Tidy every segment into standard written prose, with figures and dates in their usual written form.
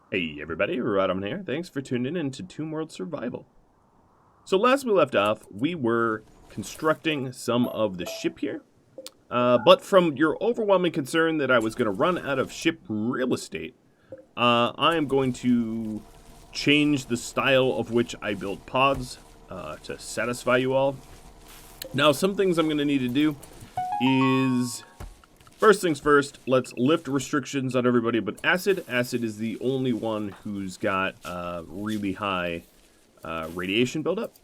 Hey everybody, Rhadamant here. Thanks for tuning in to Tomb World Survival. So last we left off, we were constructing some of the ship here. But from your overwhelming concern that I was going to run out of ship real estate, I am going to change the style of which I build pods to satisfy you all. Now, some things I'm going to need to do is... First things first, let's lift restrictions on everybody but Acid. Acid is the only one who's got really high radiation buildup.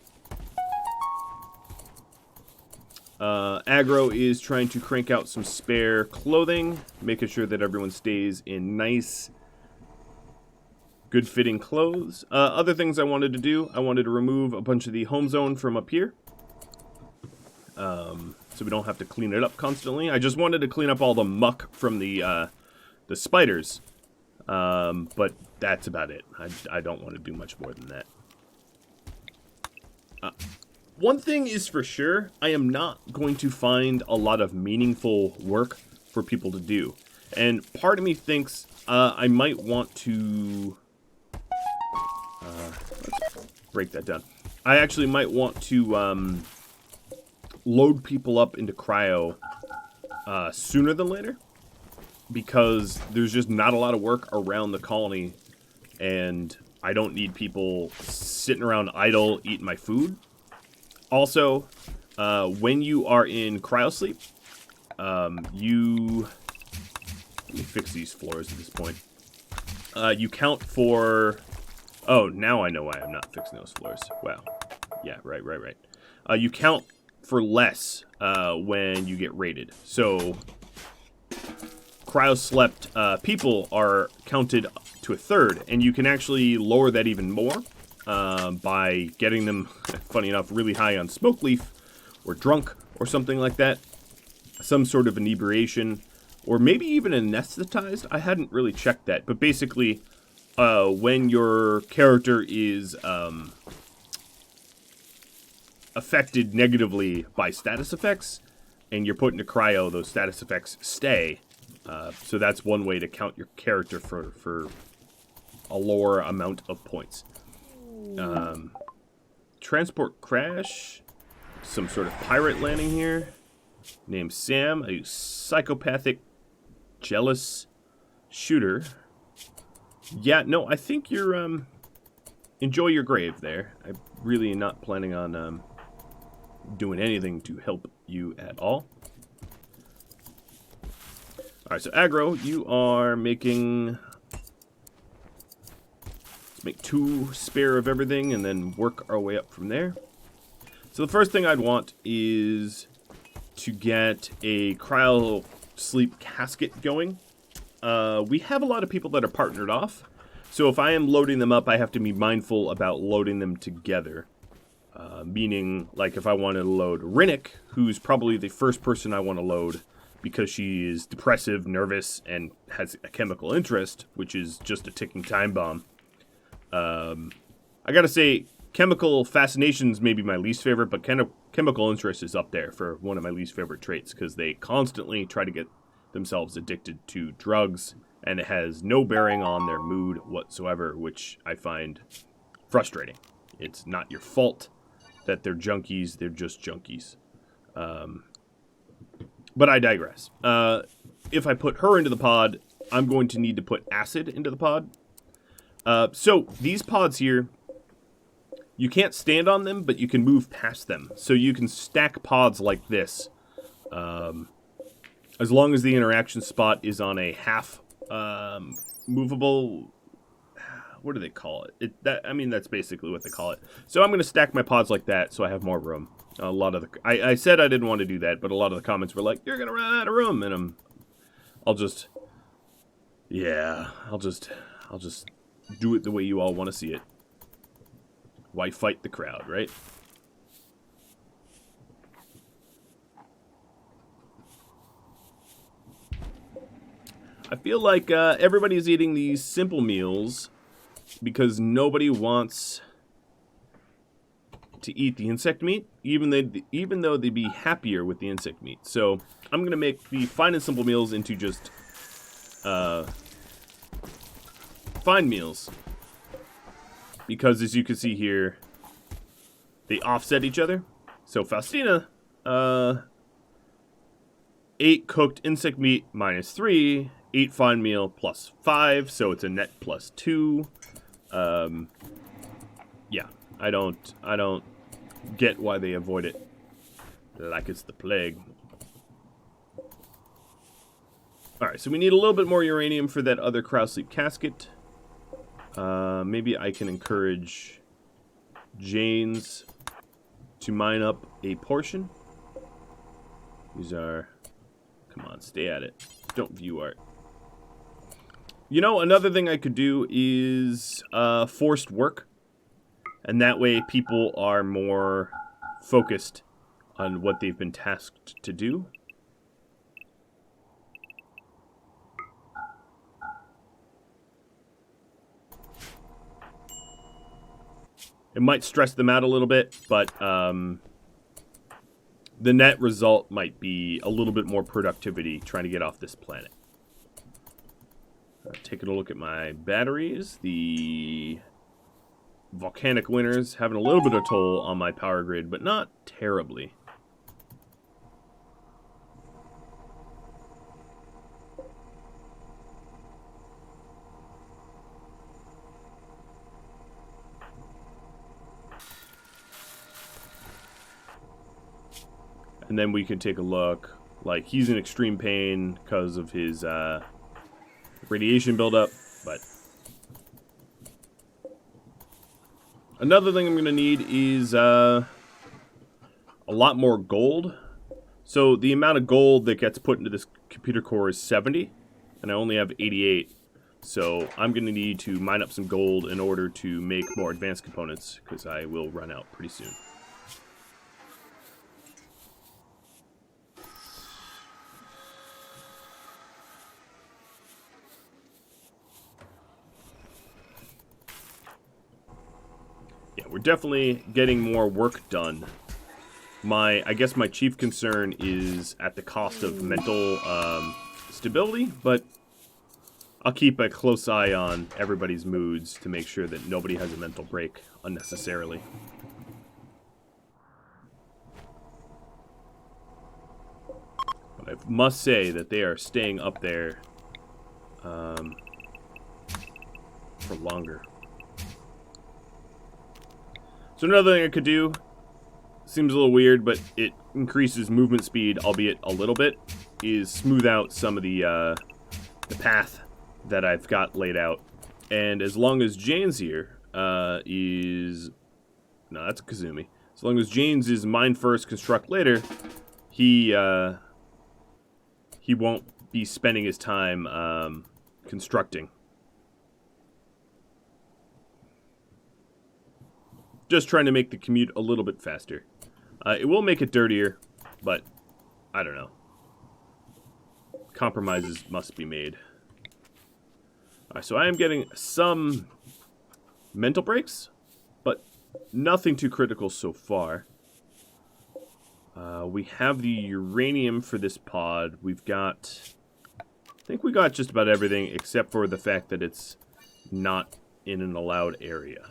Aggro is trying to crank out some spare clothing, making sure that everyone stays in nice, good-fitting clothes. Other things I wanted to do, I wanted to remove a bunch of the home zone from up here. So we don't have to clean it up constantly. I just wanted to clean up all the muck from the spiders. But that's about it. I don't want to do much more than that. One thing is for sure, I am not going to find a lot of meaningful work for people to do. And part of me thinks I might want to... let's break that down. I actually might want to... load people up into cryo sooner than later, because there's just not a lot of work around the colony, and I don't need people sitting around idle eating my food. Also, when you are in Cryosleep, you... Let me fix these floors at this point. You count for... Oh, now I know why I'm not fixing those floors. Wow. Yeah, right. You count for less when you get raided. So cryoslept people are counted to a third, and you can actually lower that even more by getting them, funny enough, really high on smoke leaf or drunk or something like that. Some sort of inebriation, or maybe even anesthetized. I hadn't really checked that, but basically when your character is affected negatively by status effects, and you're put into cryo, those status effects stay. So that's one way to count your character for a lower amount of points. Transport crash. Some sort of pirate landing here. Named Sam, a psychopathic, jealous shooter. Yeah, no, I think you're, enjoy your grave there. I'm really not planning on, doing anything to help you at all. Alright, so Aggro, you are making... Let's make 2 spare of everything and then work our way up from there. So the first thing I'd want is to get a Cryosleep casket going. We have a lot of people that are partnered off, so if I am loading them up, I have to be mindful about loading them together. Meaning, like, if I wanted to load Rinnick, who's probably the first person I want to load because she is depressive, nervous, and has a chemical interest, which is just a ticking time bomb. I gotta say, chemical fascination's maybe my least favorite, but chemical interest is up there for one of my least favorite traits, because they constantly try to get themselves addicted to drugs, and it has no bearing on their mood whatsoever, which I find frustrating. It's not your fault that they're junkies, they're just junkies. But I digress. If I put her into the pod, I'm going to need to put Acid into the pod. So these pods here, you can't stand on them, but you can move past them. So you can stack pods like this. As long as the interaction spot is on a half movable... What do they call it? That's basically what they call it. So I'm going to stack my pods like that so I have more room. A lot of I said I didn't want to do that, but a lot of the comments were like, "You're going to run out of room," and I'll just do it the way you all want to see it. Why fight the crowd, right? I feel like everybody's eating these simple meals because nobody wants to eat the insect meat, even though they'd be happier with the insect meat. So I'm going to make the fine and simple meals into just fine meals. Because as you can see here, they offset each other. So Faustina, 8 cooked insect meat -3, 8 fine meal +5, so it's a net +2. Yeah, I don't get why they avoid it like it's the plague. Alright, so we need a little bit more uranium for that other Cryosleep casket. Maybe I can encourage Janes to mine up a portion. These are... Come on, stay at it. Don't view art. You know, another thing I could do is forced work. And that way people are more focused on what they've been tasked to do. It might stress them out a little bit, but the net result might be a little bit more productivity trying to get off this planet. Taking a look at my batteries. The volcanic winters having a little bit of toll on my power grid, but not terribly. And then we can take a look. Like, he's in extreme pain because of his radiation buildup, but another thing I'm going to need is a lot more gold. So the amount of gold that gets put into this computer core is 70, and I only have 88. So I'm going to need to mine up some gold in order to make more advanced components, because I will run out pretty soon. We're definitely getting more work done. I guess my chief concern is at the cost of mental stability, but I'll keep a close eye on everybody's moods to make sure that nobody has a mental break unnecessarily. But I must say that they are staying up there for longer. So another thing I could do, seems a little weird, but it increases movement speed, albeit a little bit, is smooth out some of the path that I've got laid out. And as long as Jane's here is... No, that's Kazumi. As long as Jane's is mine first, construct later, he won't be spending his time constructing. Just trying to make the commute a little bit faster. It will make it dirtier, but I don't know. Compromises must be made. Alright, so I am getting some mental breaks, but nothing too critical so far. We have the uranium for this pod. We've got... I think we got just about everything except for the fact that it's not in an allowed area.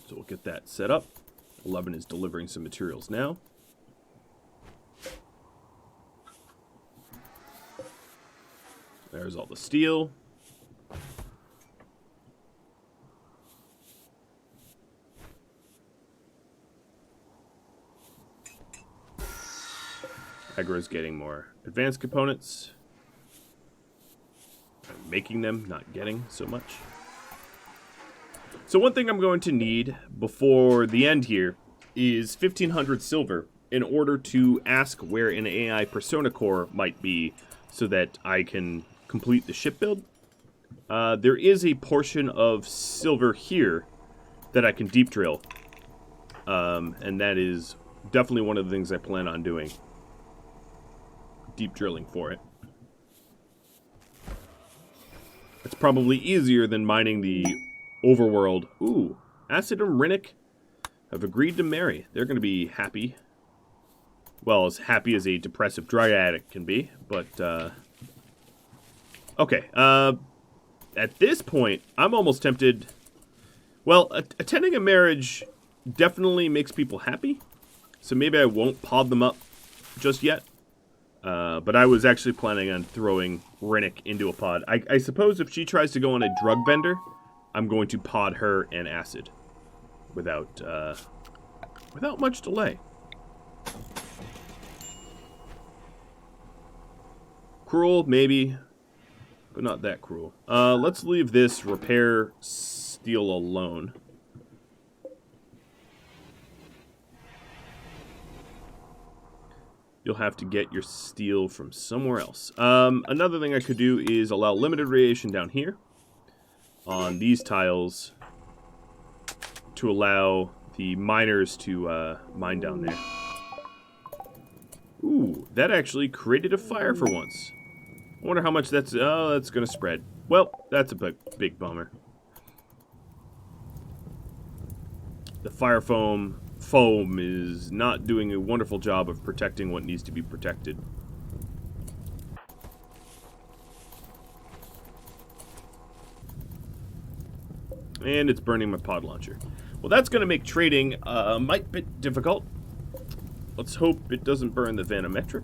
So we'll get that set up. 11 is delivering some materials now. There's all the steel. Agra's getting more advanced components. I'm making them, not getting so much. So one thing I'm going to need before the end here is 1,500 silver in order to ask where an AI persona core might be so that I can complete the ship build. There is a portion of silver here that I can deep drill. And that is definitely one of the things I plan on doing. Deep drilling for it. It's probably easier than mining the overworld. Ooh, Acid and Rinnick have agreed to marry. They're going to be happy. Well, as happy as a depressive drug addict can be, but Okay, at this point, I'm almost tempted... Well, attending a marriage definitely makes people happy, so maybe I won't pod them up just yet. But I was actually planning on throwing Rennick into a pod. I suppose if she tries to go on a drug bender, I'm going to pod her and acid without much delay. Cruel, maybe, but not that cruel. Let's leave this repair steel alone. You'll have to get your steel from somewhere else. Another thing I could do is allow limited radiation down here on these tiles to allow the miners to mine down there. Ooh, that actually created a fire for once. I wonder how much that's... Oh, that's going to spread. Well, that's a big bummer. The fire foam is not doing a wonderful job of protecting what needs to be protected. And it's burning my pod launcher. Well, that's going to make trading might be difficult. Let's hope it doesn't burn the vanometric.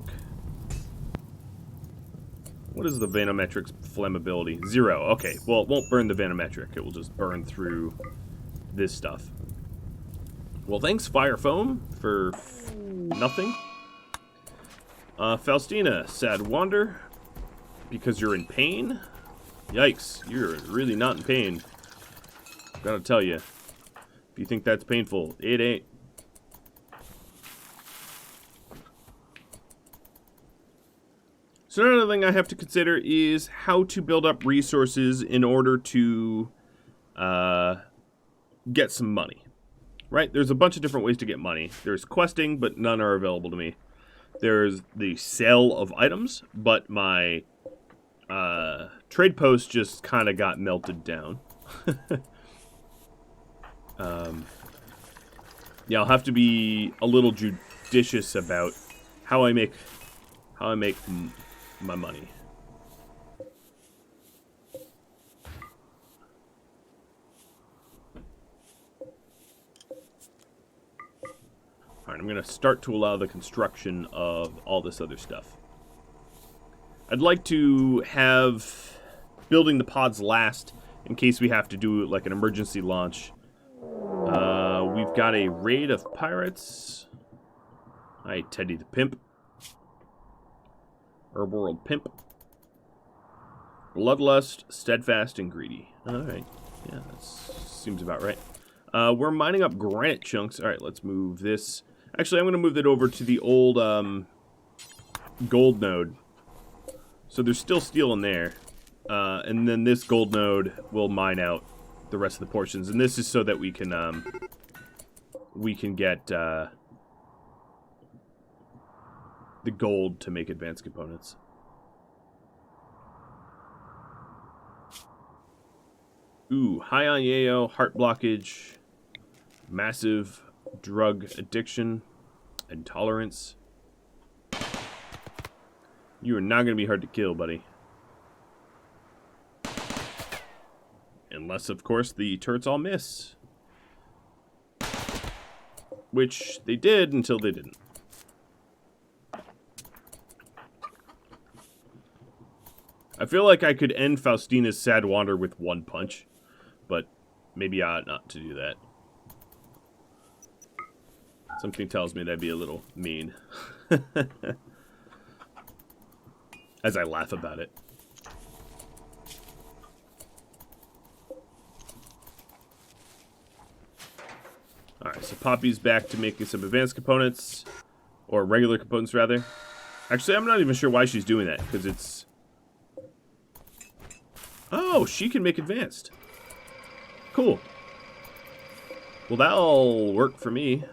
What is the vanometric's flammability? 0. Okay, well, it won't burn the vanometric. It will just burn through this stuff. Well, thanks, Fire Foam, for nothing. Faustina, sad wander, because you're in pain? Yikes, you're really not in pain. Gotta tell you, if you think that's painful, it ain't. So another thing I have to consider is how to build up resources in order to get some money. Right? There's a bunch of different ways to get money. There's questing, but none are available to me. There's the sale of items, but my trade post just kind of got melted down. Yeah, I'll have to be a little judicious about how I make my money. Alright, I'm going to start to allow the construction of all this other stuff. I'd like to have building the pods last in case we have to do like an emergency launch. We've got a raid of pirates. Hi, Teddy the Pimp. RimWorld Pimp. Bloodlust, Steadfast, and Greedy. Alright, yeah, that seems about right. We're mining up granite chunks. Alright, let's move this. Actually, I'm going to move that over to the old gold node. So there's still steel in there. And then this gold node will mine out the rest of the portions. And this is so that we can get the gold to make advanced components. Ooh, high on yayo, heart blockage, massive drug addiction, intolerance. You are not going to be hard to kill, buddy. Unless, of course, the turrets all miss. Which they did until they didn't. I feel like I could end Faustina's sad wander with one punch, but maybe I ought not to do that. Something tells me that'd be a little mean. As I laugh about it. Alright, so Poppy's back to making some advanced components. Or regular components, rather. Actually, I'm not even sure why she's doing that, because it's... Oh, she can make advanced. Cool. Well, that'll work for me.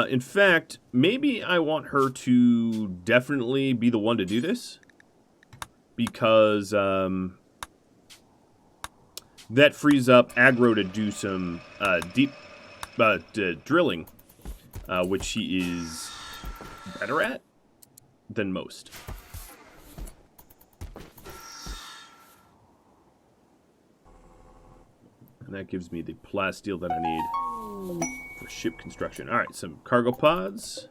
In fact, maybe I want her to definitely be the one to do this. Because, that frees up aggro to do some, deep, drilling. Which she is better at than most. And that gives me the plasteel that I need for ship construction. Alright, some cargo pods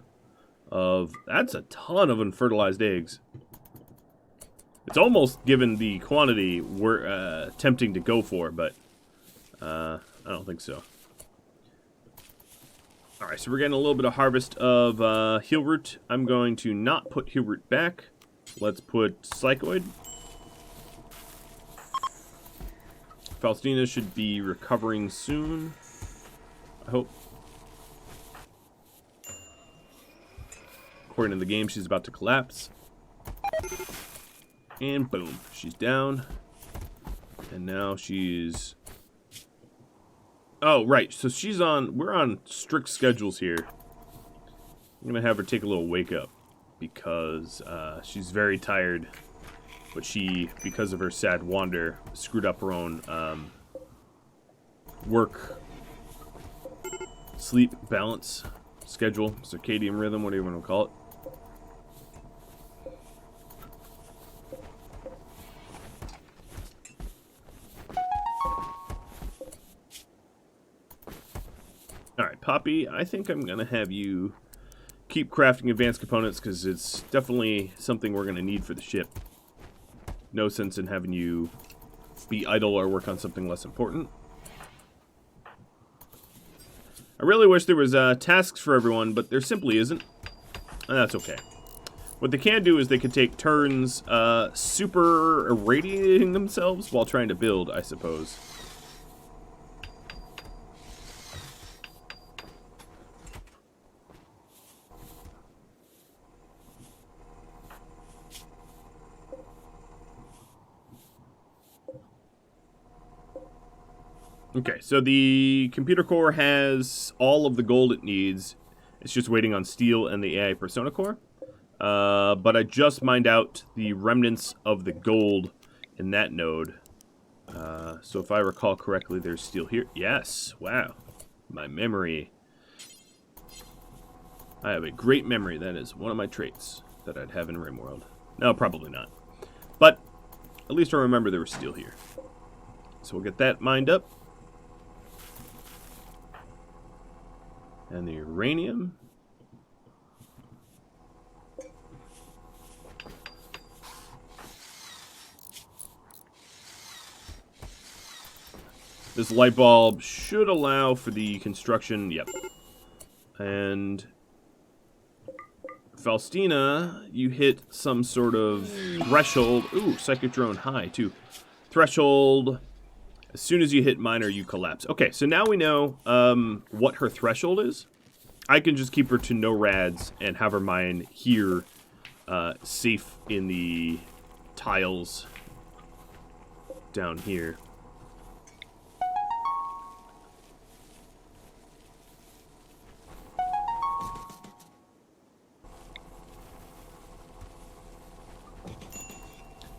of... That's a ton of unfertilized eggs. It's almost, given the quantity, we're attempting to go for, but I don't think so. Alright, so we're getting a little bit of harvest of heel root. I'm going to not put heel root back. Let's put psychoid. Faustina should be recovering soon, I hope. According to the game, she's about to collapse. And boom, she's down. And now she's... Oh, right, so she's on... We're on strict schedules here. I'm going to have her take a little wake up. Because she's very tired. But she, because of her sad wander, screwed up her own work, sleep, balance, schedule, circadian rhythm, whatever you want to call it. Alright, Poppy, I think I'm going to have you keep crafting advanced components because it's definitely something we're going to need for the ship. No sense in having you be idle or work on something less important. I really wish there was tasks for everyone, but there simply isn't. And that's okay. What they can do is they can take turns super irradiating themselves while trying to build, I suppose. Okay, so the computer core has all of the gold it needs. It's just waiting on steel and the AI persona core. But I just mined out the remnants of the gold in that node. So if I recall correctly, there's steel here. Yes, wow. My memory. I have a great memory. That is one of my traits that I'd have in RimWorld. No, probably not. But at least I remember there was steel here. So we'll get that mined up. And the uranium. This light bulb should allow for the construction. Yep. And Faustina, you hit some sort of threshold. Ooh, psychic drone high too. Threshold. As soon as you hit minor, you collapse. Okay, so now we know what her threshold is. I can just keep her to no rads and have her mine here, safe in the tiles down here.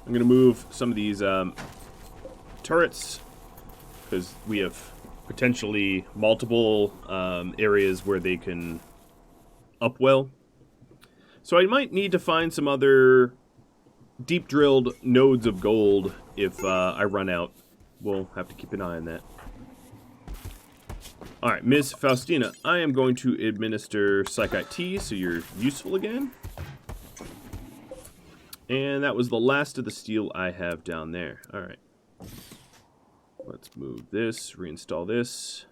I'm going to move some of these turrets, because we have potentially multiple areas where they can upwell. So I might need to find some other deep drilled nodes of gold if I run out. We'll have to keep an eye on that. Alright, Ms. Faustina, I am going to administer Psychite Tea so you're useful again. And that was the last of the steel I have down there. Alright. Let's move this, reinstall this.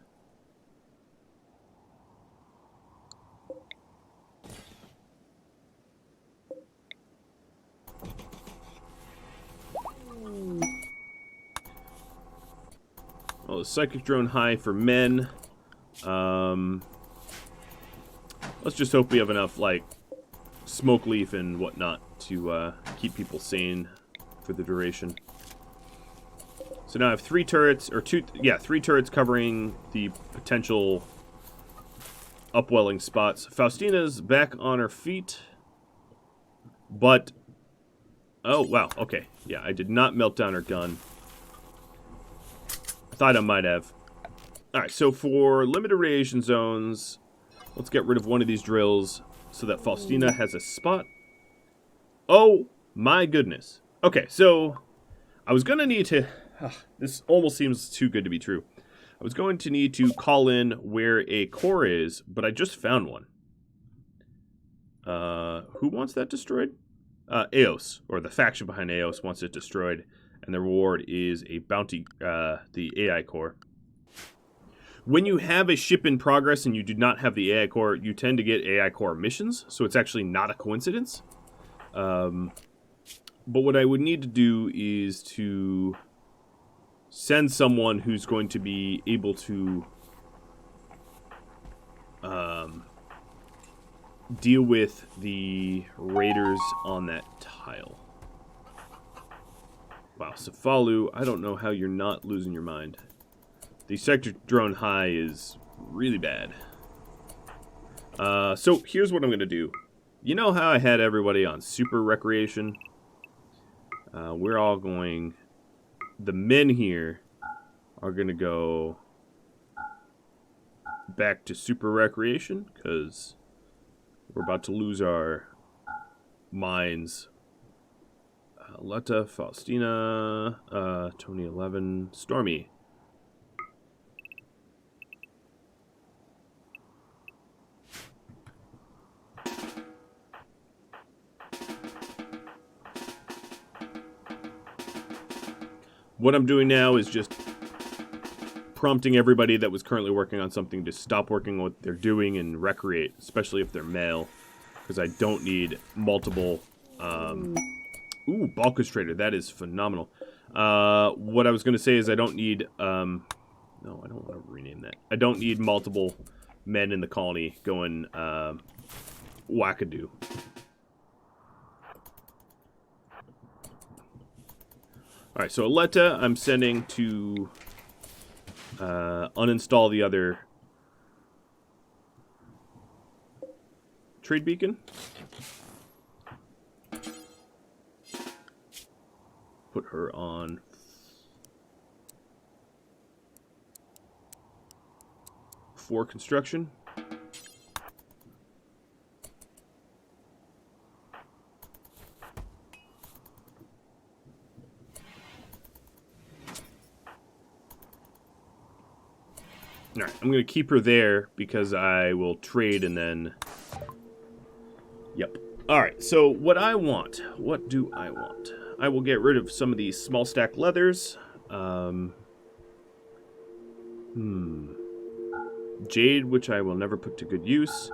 Well, the psychic drone high for men. Let's just hope we have enough, like, smoke leaf and whatnot to keep people sane for the duration. So now I have three turrets covering the potential upwelling spots. Faustina's back on her feet, but oh wow, okay, yeah, I did not melt down her gun. I thought I might have. All right, so for limited radiation zones, let's get rid of one of these drills so that Faustina has a spot. Oh my goodness. Okay, so I was gonna need to. This almost seems too good to be true. I was going to need to call in where a core is, but I just found one. Who wants that destroyed? Eos, or the faction behind Eos, wants it destroyed, and the reward is a bounty, the AI core. When you have a ship in progress and you do not have the AI core, you tend to get AI core missions, so it's actually not a coincidence. But what I would need to do is to send someone who's going to be able to deal with the raiders on that tile. Wow, Cefalu, I don't know how you're not losing your mind. The sector drone high is really bad. So here's what I'm going to do. You know how I had everybody on super recreation? We're all going... The men here are going to go back to super recreation because we're about to lose our minds. Letta, Faustina, Tony 11, Stormy. What I'm doing now is just prompting everybody that was currently working on something to stop working on what they're doing and recreate, especially if they're male, because I don't need multiple... Ooh, Balcastrator, that is phenomenal. What I was going to say is I don't need... no, I don't want to rename that. I don't need multiple men in the colony going wackadoo. Alright, so Aletta, I'm sending to uninstall the other trade beacon. Put her on for construction. Alright, I'm going to keep her there because I will trade and then... Yep. Alright, so what I want... What do I want? I will get rid of some of these small stack leathers. Jade, which I will never put to good use.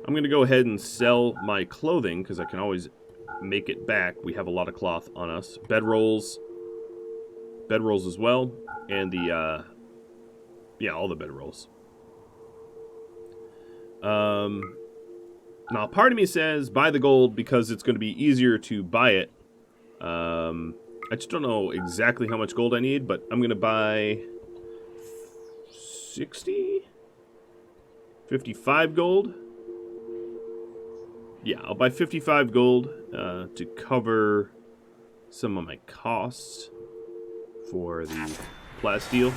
I'm going to go ahead and sell my clothing because I can always make it back. We have a lot of cloth on us. Bedrolls. Bedrolls as well. And the... yeah, all the bedrolls. Now, part of me says buy the gold because it's going to be easier to buy it. I just don't know exactly how much gold I need, but I'm going to buy 60? 55 gold? Yeah, I'll buy 55 gold to cover some of my costs for the plasteel.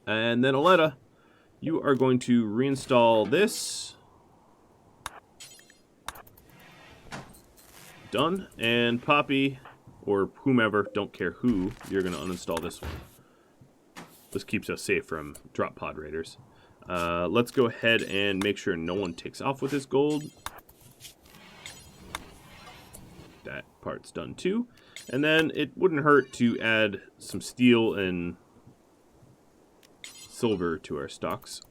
And then Aletta, you are going to reinstall this. Done. And Poppy, or whomever, don't care who, you're going to uninstall this one. This keeps us safe from drop pod raiders. Let's go ahead and make sure no one takes off with this gold. That part's done too. And then it wouldn't hurt to add some steel and silver to our stocks.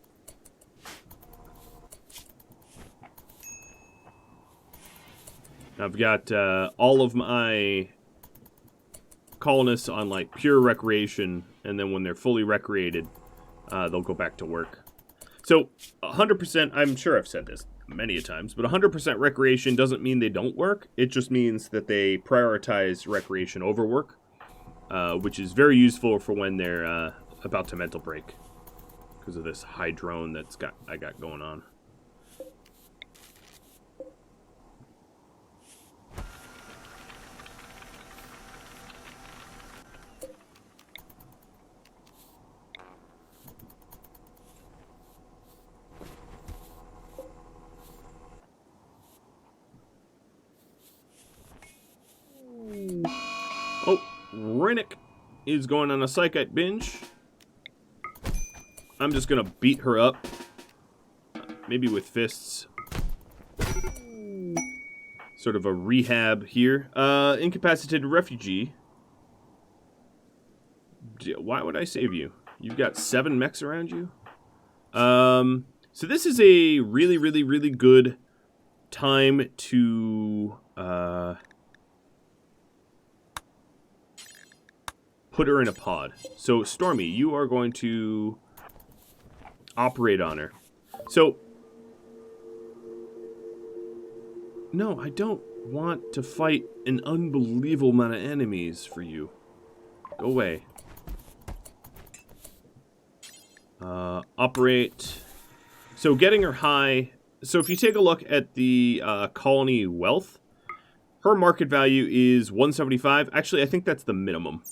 I've got all of my colonists on like pure recreation, and then when they're fully recreated, they'll go back to work. So 100%, I'm sure I've said this many a times, but 100% recreation doesn't mean they don't work. It just means that they prioritize recreation over work, which is very useful for when they're about to mental break because of this high drone I got going on. Oh, Rennick is going on a Psychite binge. I'm just going to beat her up. Maybe with fists. Sort of a rehab here. Incapacitated refugee. Why would I save you? You've got 7 mechs around you? So this is a really, really, really good time to put her in a pod. So, Stormy, you are going to operate on her. So, no, I don't want to fight an unbelievable amount of enemies for you. Go away. Operate. So getting her high. So if you take a look at the colony wealth, her market value is 175. Actually, I think that's the minimum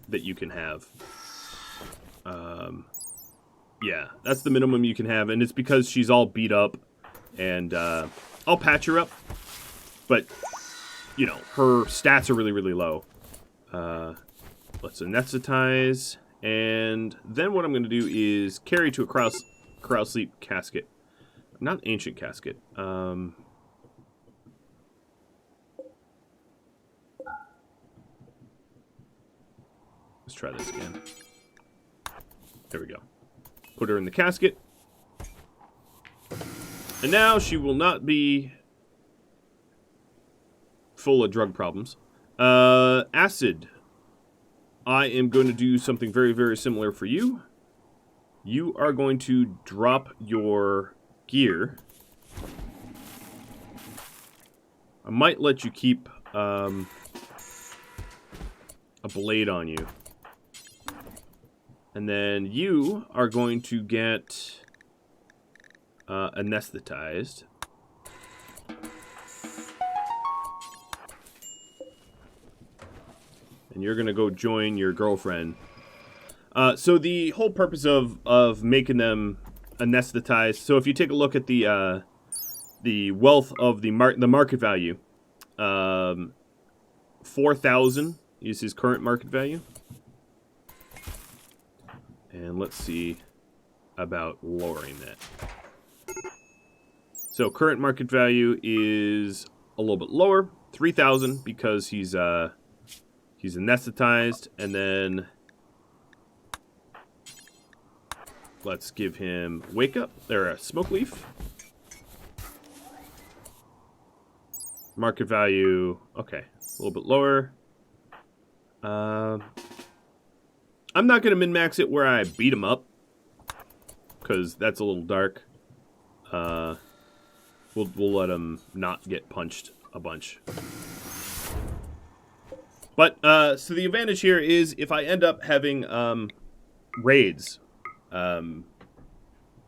that you can have. Yeah, that's the minimum you can have, and it's because she's all beat up, and I'll patch her up, but, you know, her stats are really, really low. Let's anesthetize, and then what I'm going to do is carry to a Cryosleep casket. Not ancient casket. Let's try this again. There we go. Put her in the casket. And now she will not be full of drug problems. Acid. I am going to do something very, very similar for you. You are going to drop your gear. I might let you keep a blade on you. And then you are going to get anesthetized. And you're going to go join your girlfriend. So the whole purpose of making them anesthetized. So if you take a look at the wealth of the market value, 4,000 is his current market value. And let's see about lowering that. So current market value is a little bit lower, 3,000, because he's anesthetized, and then let's give him wake up. There, a smoke leaf. Market value, okay, a little bit lower. I'm not going to min-max it where I beat him up, because that's a little dark. We'll let him not get punched a bunch. But, so the advantage here is if I end up having raids,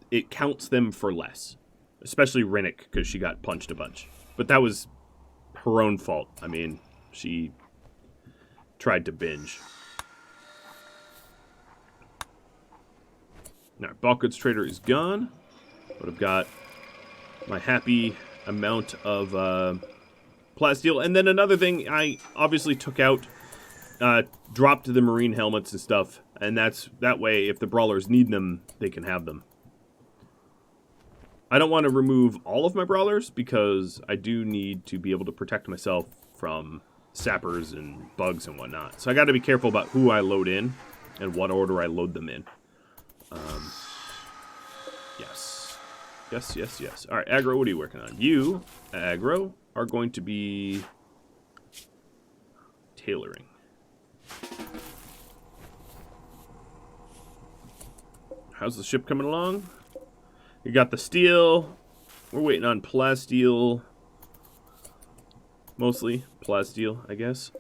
it counts them for less. Especially Rinnick, because she got punched a bunch. But that was her own fault. I mean, she tried to binge. Now, bulk goods trader is gone, but I've got my happy amount of plasteel. And then another thing, I obviously took out, dropped the marine helmets and stuff, and that way, if the brawlers need them, they can have them. I don't want to remove all of my brawlers, because I do need to be able to protect myself from sappers and bugs and whatnot. So I got to be careful about who I load in and what order I load them in. Yes. All right, aggro, what are you working on? You, aggro, are going to be tailoring. How's the ship coming along? You got the steel. We're waiting on plasteel. Mostly plasteel, I guess.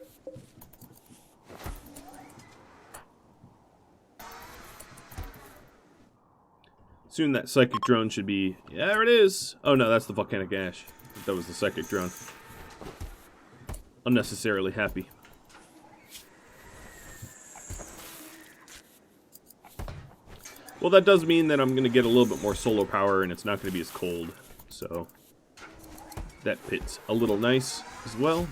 Soon that psychic drone should be... Yeah, there it is! Oh no, that's the volcanic ash. That was the psychic drone. Unnecessarily happy. Well, that does mean that I'm going to get a little bit more solar power, and it's not going to be as cold. So, that fits a little nice as well.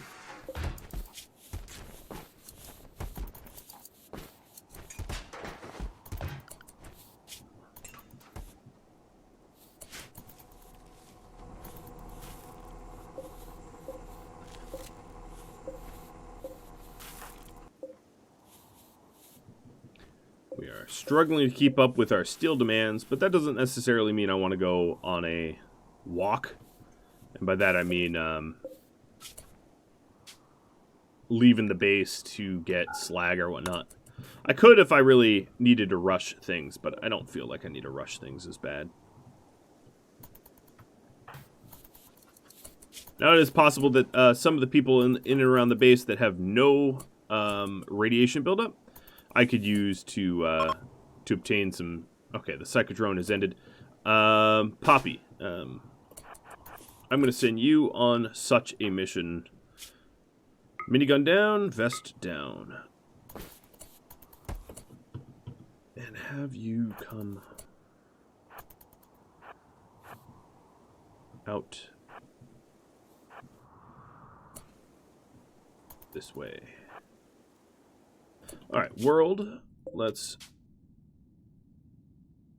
are struggling to keep up with our steel demands, but that doesn't necessarily mean I want to go on a walk. And by that I mean leaving the base to get slag or whatnot. I could if I really needed to rush things, but I don't feel like I need to rush things as bad. Now it is possible that some of the people in and around the base that have no radiation buildup, I could use to obtain some... Okay, the psychodrone has ended. Poppy, I'm going to send you on such a mission. Minigun down, vest down. And have you come out this way. Alright, world. Let's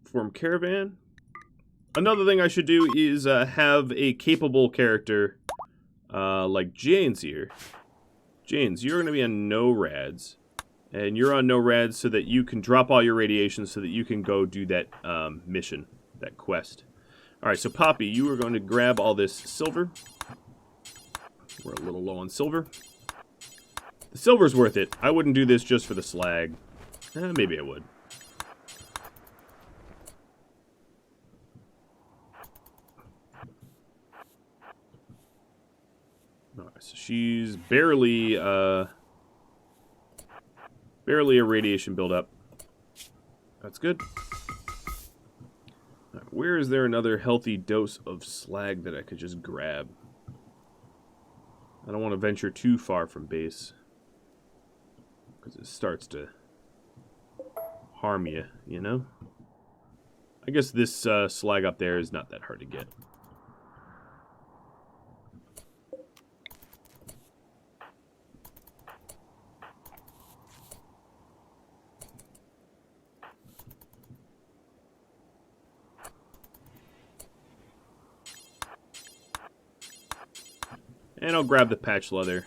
form Caravan. Another thing I should do is have a capable character like Jane's here. Jane's, you're going to be on no rads. And you're on no rads so that you can drop all your radiation so that you can go do that mission, that quest. Alright, so Poppy, you are going to grab all this silver. We're a little low on silver. The silver's worth it. I wouldn't do this just for the slag. Maybe I would. Alright, so she's barely a radiation buildup. That's good. Right, where is there another healthy dose of slag that I could just grab? I don't want to venture too far from base, because it starts to harm you, you know? I guess this slag up there is not that hard to get. And I'll grab the patch leather.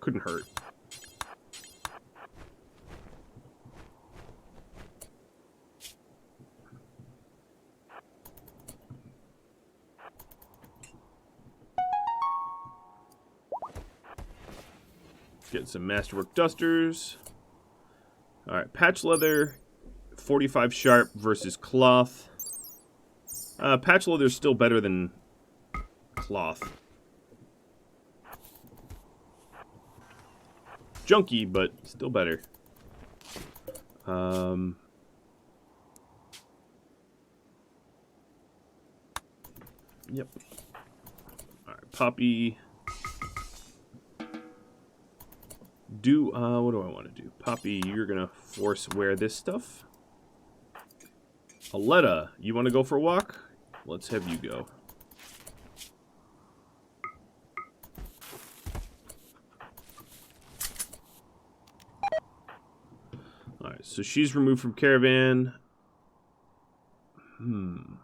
Couldn't hurt. Get some masterwork dusters. Alright, patch leather, 45 sharp versus cloth. Patch leather is still better than cloth. Junky, but still better. Yep. Alright, Poppy. What do I want to do? Poppy, you're gonna force wear this stuff. Aletta, you want to go for a walk? Let's have you go. Alright, so she's removed from Caravan. I'm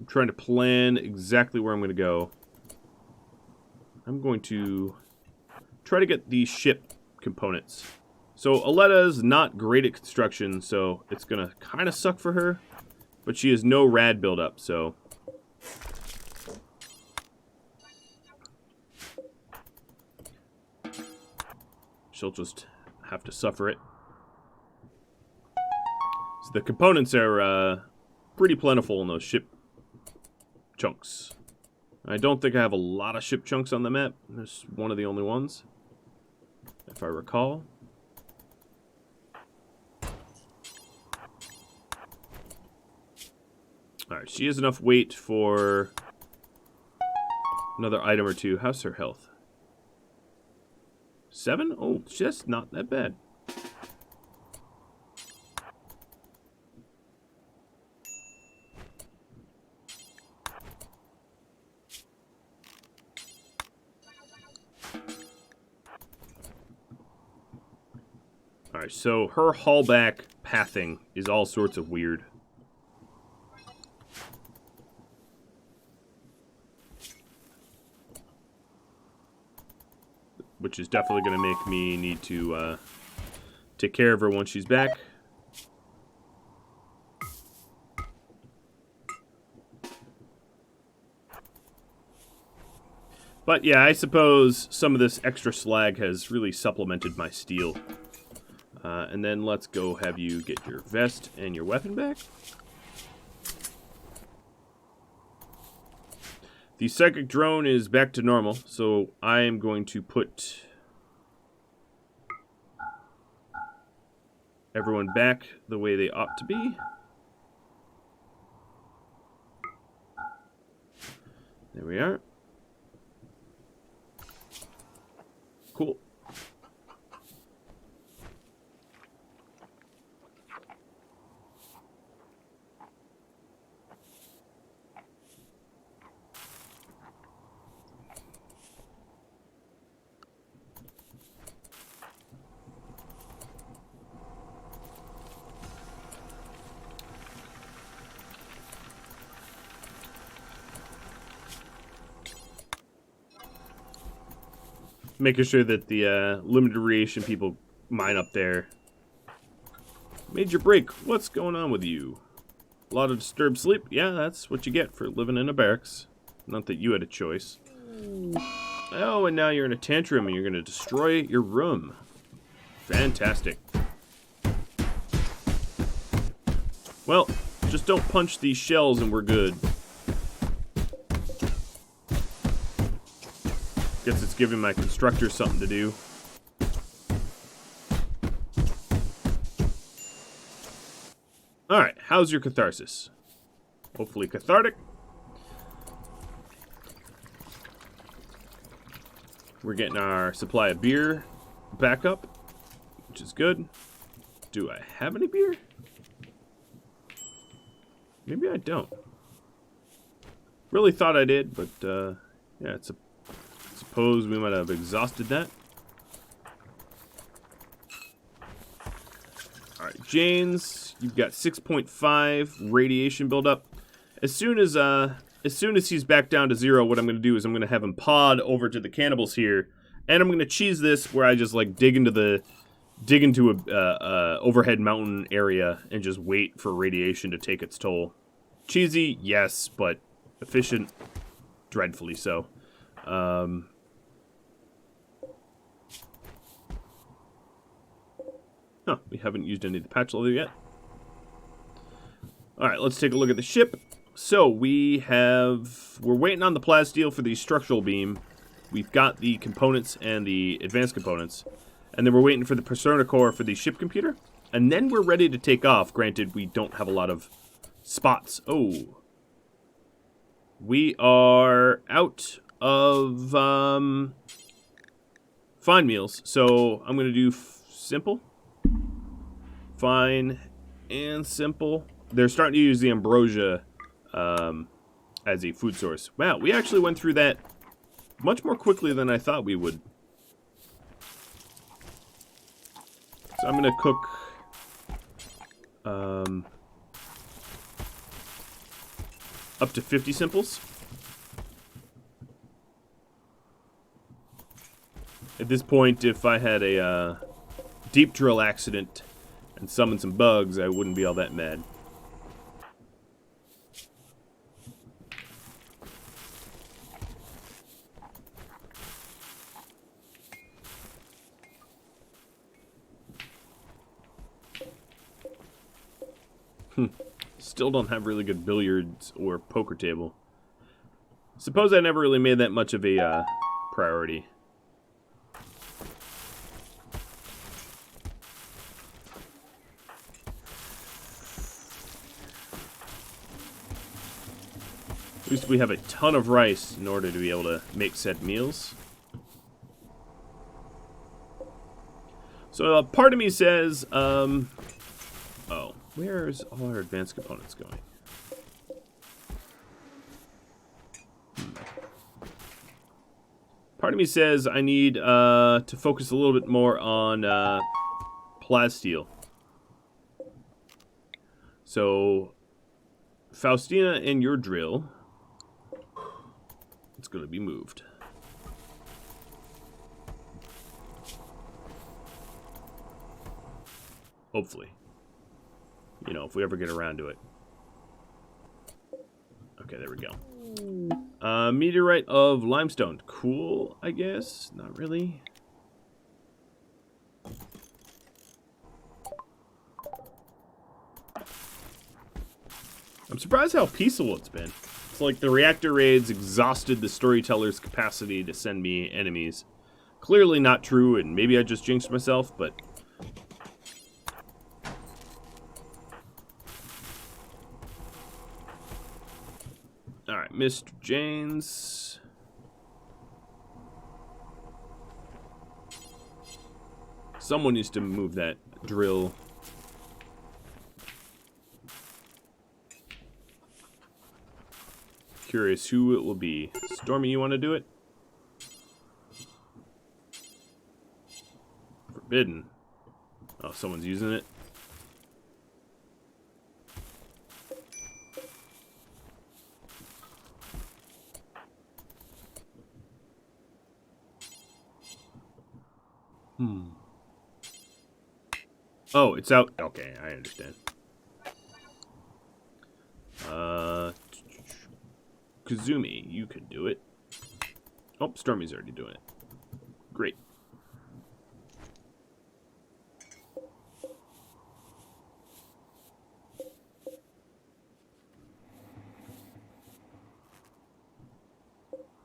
trying to plan exactly where I'm going to go. I'm going to try to get these ship components. So Aletta's not great at construction, so it's going to kind of suck for her. But she has no rad buildup, so... she'll just have to suffer it. So the components are pretty plentiful in those ship chunks. I don't think I have a lot of ship chunks on the map. There's one of the only ones, if I recall. Alright, she has enough weight for another item or two. How's her health? 7? Oh, just not that bad. Alright, so her haulback pathing is all sorts of weird. which is definitely going to make me need to take care of her once she's back. But yeah, I suppose some of this extra slag has really supplemented my steel. And then let's go have you get your vest and your weapon back. The psychic drone is back to normal, so I am going to put everyone back the way they ought to be. There we are. Cool. Making sure that the limited radiation people mine up there. Major break. What's going on with you? A lot of disturbed sleep? Yeah, that's what you get for living in a barracks. Not that you had a choice. Oh, and now you're in a tantrum and you're going to destroy your room. Fantastic. Well, just don't punch these shells and we're good. Guess it's giving my constructor something to do. Alright, how's your catharsis? Hopefully cathartic. We're getting our supply of beer back up, which is good. Do I have any beer? Maybe I don't. Really thought I did, but yeah, suppose we might have exhausted that. Alright, Janes, you've got 6.5 radiation buildup. As soon as he's back down to 0, what I'm going to do is I'm going to have him pod over to the cannibals here, and I'm going to cheese this where I just like dig into a overhead mountain area and just wait for radiation to take its toll. Cheesy, yes, but efficient, dreadfully so. Huh, we haven't used any of the patch leather yet. Alright, let's take a look at the ship. So, we're waiting on the plasteel for the structural beam. We've got the components and the advanced components. And then we're waiting for the persona core for the ship computer. And then we're ready to take off. Granted, we don't have a lot of spots. Oh. We are out of fine meals. So, I'm going to do simple. Fine and simple. They're starting to use the ambrosia as a food source. Wow, we actually went through that much more quickly than I thought we would. So I'm going to cook up to 50 simples. At this point, if I had a deep drill accident and summon some bugs, I wouldn't be all that mad. Still don't have really good billiards or poker table. Suppose I never really made that much of a priority. At least we have a ton of rice in order to be able to make said meals. So part of me says, oh, where's all our advanced components going? Part of me says I need to focus a little bit more on plasteel. So, Faustina and your drill, it's going to be moved. Hopefully. You know, if we ever get around to it. Okay, there we go. Meteorite of limestone. Cool, I guess. Not really. I'm surprised how peaceful it's been. It's like the reactor raids exhausted the Storyteller's capacity to send me enemies. Clearly not true, and maybe I just jinxed myself, but... Alright, Mr. Janes. Someone needs to move that drill. Curious who it will be. Stormy, you want to do it? Forbidden. Oh, someone's using it. Oh, it's out. Okay, I understand. Kazumi, you can do it. Oh, Stormy's already doing it. Great.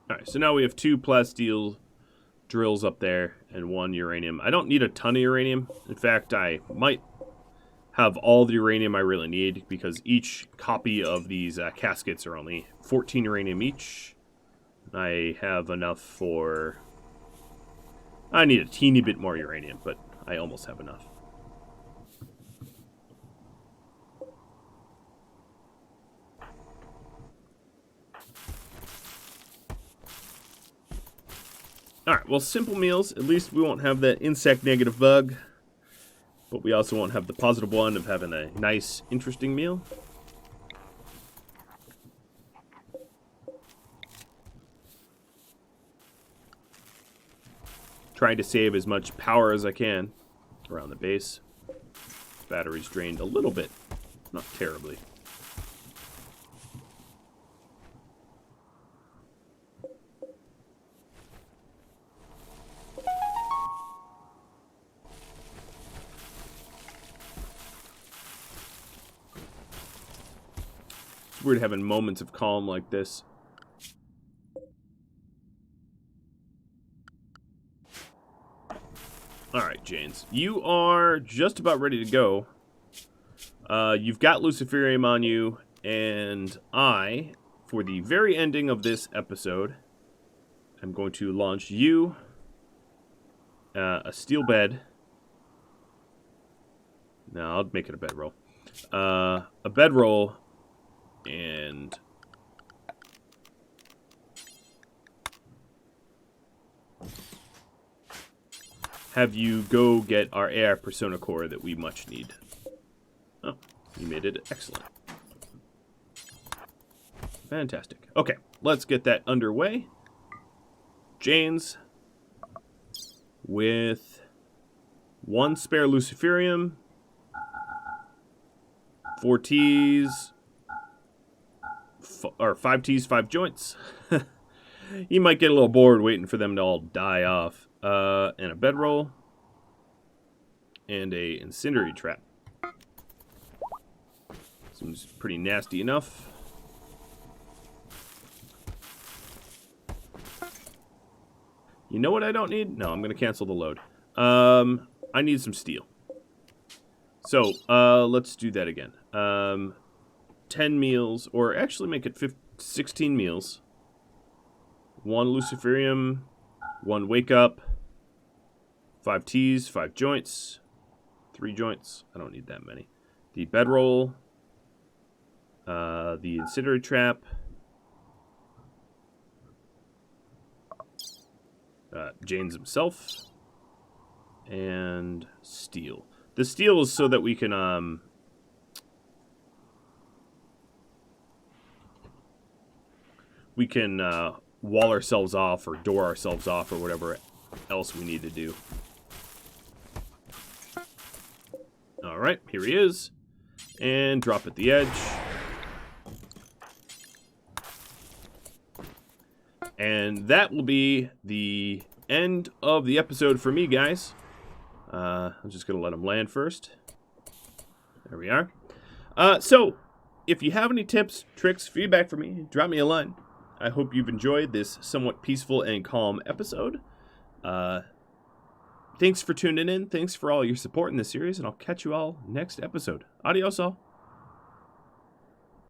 Alright, so now we have 2 plasteel drills up there and 1 uranium. I don't need a ton of uranium. In fact, I might have all the uranium I really need because each copy of these caskets are only 14 uranium each. I have enough for... I need a teeny bit more uranium, but I almost have enough. Alright, well, simple meals. At least we won't have that insect negative bug. But we also won't have the positive one of having a nice, interesting meal. Trying to save as much power as I can around the base. Battery's drained a little bit. Not terribly. It's weird having moments of calm like this. Alright, Janes. You are just about ready to go. You've got Luciferium on you, and I, for the very ending of this episode, I'm going to launch you a steel bed. No, I'll make it a bedroll. A bedroll, and... have you go get our AI Persona Core that we much need. Oh, you made it excellent. Fantastic. Okay, let's get that underway. Janes, with 1 spare Luciferium, 4 T's, or 5 T's, 5 joints. You might get a little bored waiting for them to all die off. And a bedroll, and a incendiary trap. Seems pretty nasty enough. You know what I don't need? No, I'm going to cancel the load. I need some steel. So, let's do that again. 10 meals, or actually make it 16 meals. 1 Luciferium, 1 wake up, 5 T's, 5 joints, 3 joints. I don't need that many. The bedroll, the incendiary trap, Janes himself, and steel. The steel is so that we can wall ourselves off or door ourselves off or whatever else we need to do. Alright. Alright, here he is. And drop at the edge. And that will be the end of the episode for me, guys. I'm just going to let him land first. There we are. So, if you have any tips, tricks, feedback for me, drop me a line. I hope you've enjoyed this somewhat peaceful and calm episode. Thanks for tuning in. Thanks for all your support in this series, and I'll catch you all next episode. Adios, all.